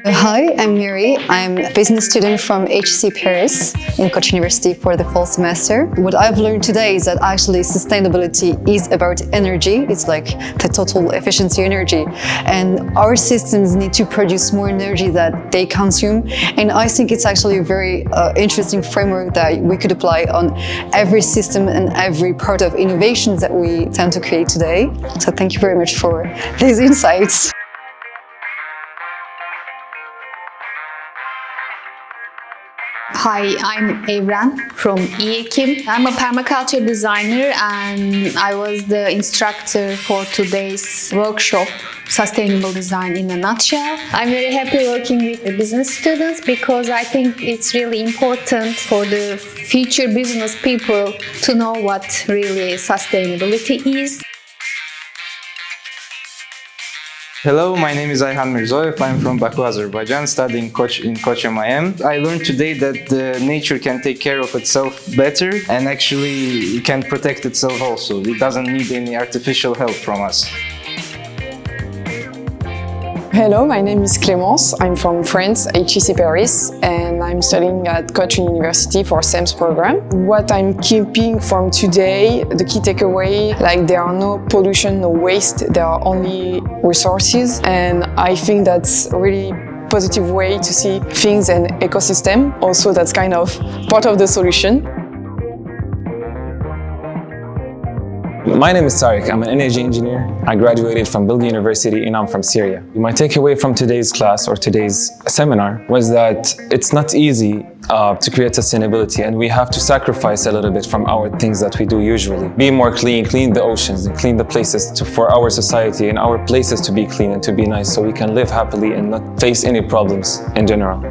Hi, I'm Mary. I'm a business student from HEC Paris in Koç University for the fall semester. What I've learned today is that actually sustainability is about energy. It's like the total efficiency energy. And our systems need to produce more energy that they consume. And I think it's actually a very interesting framework that we could apply on every system and every part of innovations that we tend to create today. So thank you very much for these insights. Hi, I'm Evren from İEKİM. I'm a permaculture designer and I was the instructor for today's workshop, Sustainable Design in a Nutshell. I'm very happy working with the business students because I think it's really important for the future business people to know what really sustainability is. Hello, my name is Ayhan Mirzoyev. I'm from Baku, Azerbaijan, studying in Koç MIM. I learned today that nature can take care of itself better and actually it can protect itself also. It doesn't need any artificial help from us. Hello, my name is Clémence. I'm from France, HEC Paris, and I'm studying at Koç University for CEMS program. What I'm keeping from today, the key takeaway, like there are no pollution, no waste, there are only resources, and I think that's a really positive way to see things and ecosystem. Also, that's kind of part of the solution. My name is Tariq. I'm an energy engineer. I graduated from Bilgi University and I'm from Syria. My takeaway from today's class or today's seminar was that it's not easy to create sustainability and we have to sacrifice a little bit from our things that we do usually. Be more clean, clean the oceans and clean the places for our society and our places to be clean and to be nice so we can live happily and not face any problems in general.